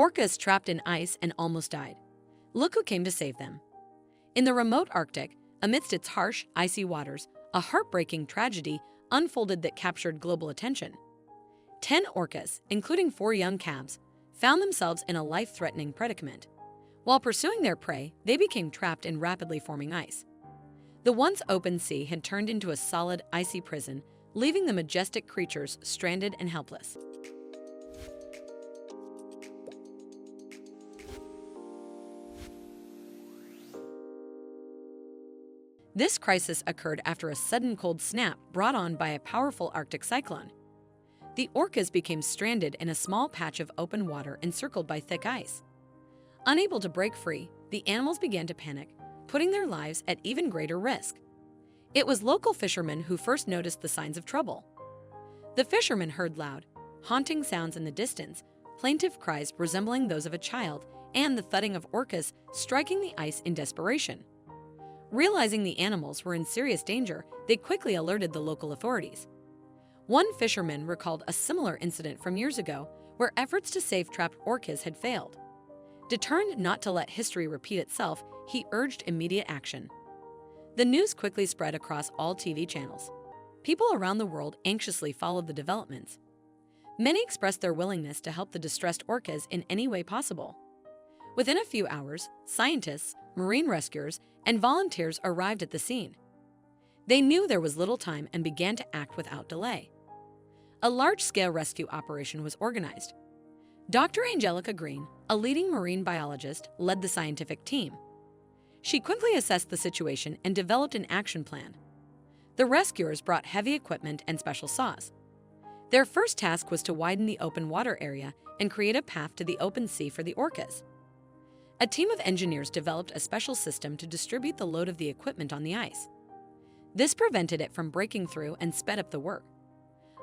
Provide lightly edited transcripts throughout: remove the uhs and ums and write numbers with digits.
Orcas trapped in ice and almost died. Look who came to save them. In the remote Arctic, amidst its harsh, icy waters, a heartbreaking tragedy unfolded that captured global attention. 10 orcas, including 4 young calves, found themselves in a life-threatening predicament. While pursuing their prey, they became trapped in rapidly forming ice. The once open sea had turned into a solid, icy prison, leaving the majestic creatures stranded and helpless. This crisis occurred after a sudden cold snap brought on by a powerful Arctic cyclone. The orcas became stranded in a small patch of open water encircled by thick ice. Unable to break free, the animals began to panic, putting their lives at even greater risk. It was local fishermen who first noticed the signs of trouble. The fishermen heard loud, haunting sounds in the distance, plaintive cries resembling those of a child, and the thudding of orcas striking the ice in desperation. Realizing the animals were in serious danger, they quickly alerted the local authorities. One fisherman recalled a similar incident from years ago where efforts to save trapped orcas had failed. Determined not to let history repeat itself, he urged immediate action. The news quickly spread across all TV channels. People around the world anxiously followed the developments. Many expressed their willingness to help the distressed orcas in any way possible. Within a few hours, scientists, marine rescuers, and volunteers arrived at the scene. They knew there was little time and began to act without delay. A large-scale rescue operation was organized. Dr. Angelica Green, a leading marine biologist, led the scientific team. She quickly assessed the situation and developed an action plan. The rescuers brought heavy equipment and special saws. Their first task was to widen the open water area and create a path to the open sea for the orcas. A team of engineers developed a special system to distribute the load of the equipment on the ice. This prevented it from breaking through and sped up the work.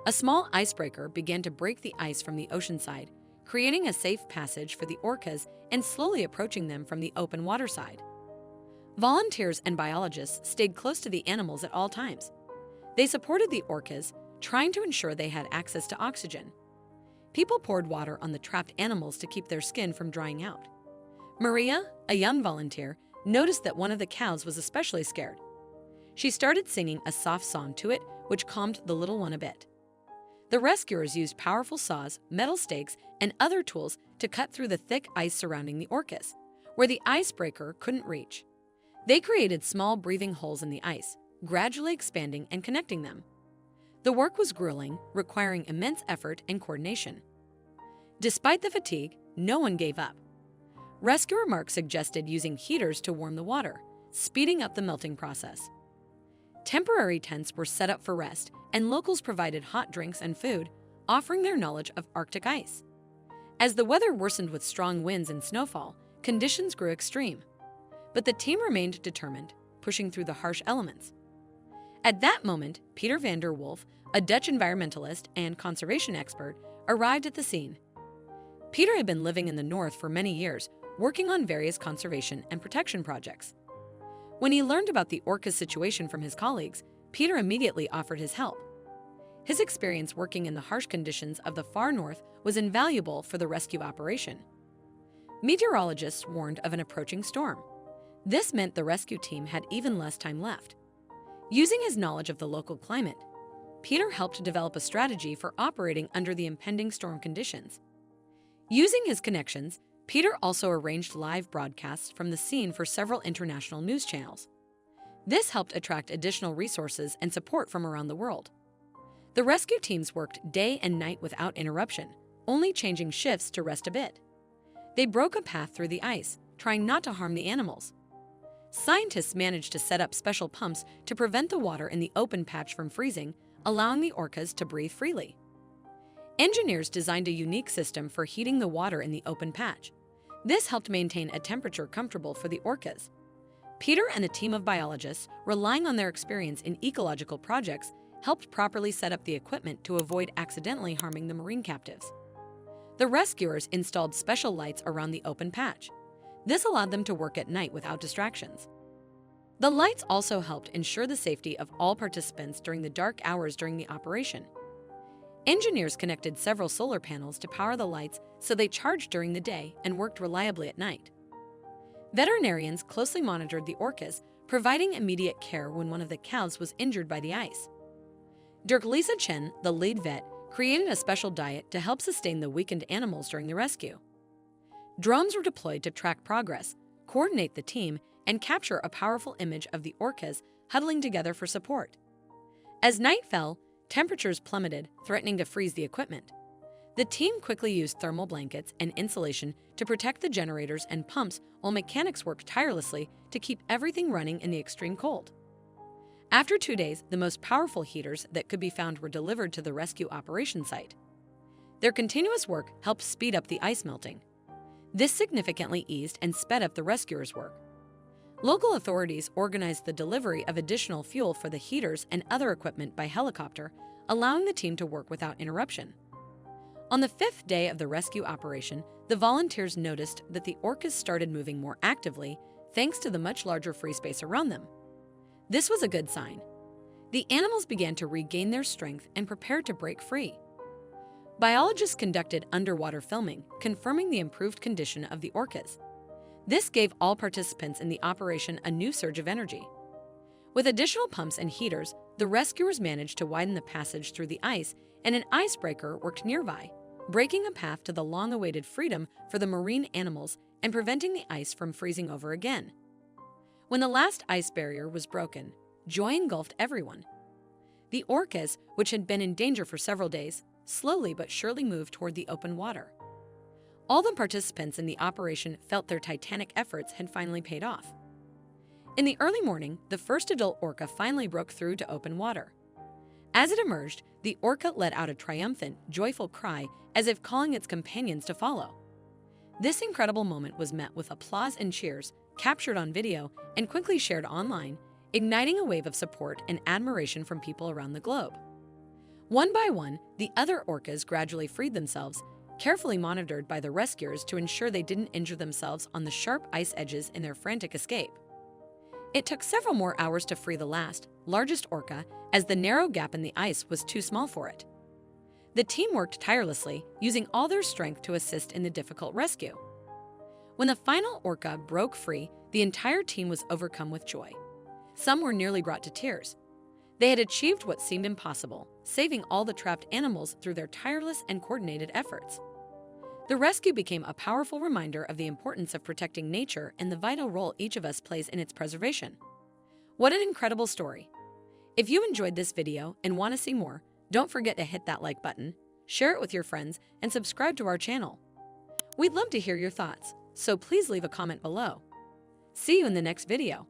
A small icebreaker began to break the ice from the ocean side, creating a safe passage for the orcas and slowly approaching them from the open water side. Volunteers and biologists stayed close to the animals at all times. They supported the orcas, trying to ensure they had access to oxygen. People poured water on the trapped animals to keep their skin from drying out. Maria, a young volunteer, noticed that one of the cows was especially scared. She started singing a soft song to it, which calmed the little one a bit. The rescuers used powerful saws, metal stakes, and other tools to cut through the thick ice surrounding the orcas, where the icebreaker couldn't reach. They created small breathing holes in the ice, gradually expanding and connecting them. The work was grueling, requiring immense effort and coordination. Despite the fatigue, no one gave up. Rescuer Mark suggested using heaters to warm the water, speeding up the melting process. Temporary tents were set up for rest, and locals provided hot drinks and food, offering their knowledge of Arctic ice. As the weather worsened with strong winds and snowfall, conditions grew extreme. But the team remained determined, pushing through the harsh elements. At that moment, Peter van der Wolf, a Dutch environmentalist and conservation expert, arrived at the scene. Peter had been living in the north for many years, working on various conservation and protection projects. When he learned about the orca situation from his colleagues, Peter immediately offered his help. His experience working in the harsh conditions of the far north was invaluable for the rescue operation. Meteorologists warned of an approaching storm. This meant the rescue team had even less time left. Using his knowledge of the local climate, Peter helped develop a strategy for operating under the impending storm conditions. Using his connections, Peter also arranged live broadcasts from the scene for several international news channels. This helped attract additional resources and support from around the world. The rescue teams worked day and night without interruption, only changing shifts to rest a bit. They broke a path through the ice, trying not to harm the animals. Scientists managed to set up special pumps to prevent the water in the open patch from freezing, allowing the orcas to breathe freely. Engineers designed a unique system for heating the water in the open patch. This helped maintain a temperature comfortable for the orcas. Peter and a team of biologists, relying on their experience in ecological projects, helped properly set up the equipment to avoid accidentally harming the marine captives. The rescuers installed special lights around the open patch. This allowed them to work at night without distractions. The lights also helped ensure the safety of all participants during the dark hours during the operation. Engineers connected several solar panels to power the lights so they charged during the day and worked reliably at night. Veterinarians closely monitored the orcas, providing immediate care when one of the calves was injured by the ice. Dirk Lisa Chen, the lead vet, created a special diet to help sustain the weakened animals during the rescue. Drones were deployed to track progress, coordinate the team, and capture a powerful image of the orcas huddling together for support. As night fell, temperatures plummeted, threatening to freeze the equipment. The team quickly used thermal blankets and insulation to protect the generators and pumps while mechanics worked tirelessly to keep everything running in the extreme cold. After 2 days, the most powerful heaters that could be found were delivered to the rescue operation site. Their continuous work helped speed up the ice melting. This significantly eased and sped up the rescuers' work. Local authorities organized the delivery of additional fuel for the heaters and other equipment by helicopter, allowing the team to work without interruption. On the 5th day of the rescue operation, the volunteers noticed that the orcas started moving more actively thanks to the much larger free space around them. This was a good sign. The animals began to regain their strength and prepared to break free. Biologists conducted underwater filming, confirming the improved condition of the orcas. This gave all participants in the operation a new surge of energy. With additional pumps and heaters, the rescuers managed to widen the passage through the ice, and an icebreaker worked nearby, breaking a path to the long-awaited freedom for the marine animals and preventing the ice from freezing over again. When the last ice barrier was broken, joy engulfed everyone. The orcas, which had been in danger for several days, slowly but surely moved toward the open water. All the participants in the operation felt their titanic efforts had finally paid off. In the early morning, the first adult orca finally broke through to open water. As it emerged, the orca let out a triumphant, joyful cry as if calling its companions to follow. This incredible moment was met with applause and cheers, captured on video and quickly shared online, igniting a wave of support and admiration from people around the globe. One by one, the other orcas gradually freed themselves, carefully monitored by the rescuers to ensure they didn't injure themselves on the sharp ice edges in their frantic escape. It took several more hours to free the last, largest orca, as the narrow gap in the ice was too small for it. The team worked tirelessly, using all their strength to assist in the difficult rescue. When the final orca broke free, the entire team was overcome with joy. Some were nearly brought to tears. They had achieved what seemed impossible, saving all the trapped animals through their tireless and coordinated efforts. The rescue became a powerful reminder of the importance of protecting nature and the vital role each of us plays in its preservation. What an incredible story! If you enjoyed this video and want to see more, don't forget to hit that like button, share it with your friends, and subscribe to our channel. We'd love to hear your thoughts, so please leave a comment below. See you in the next video.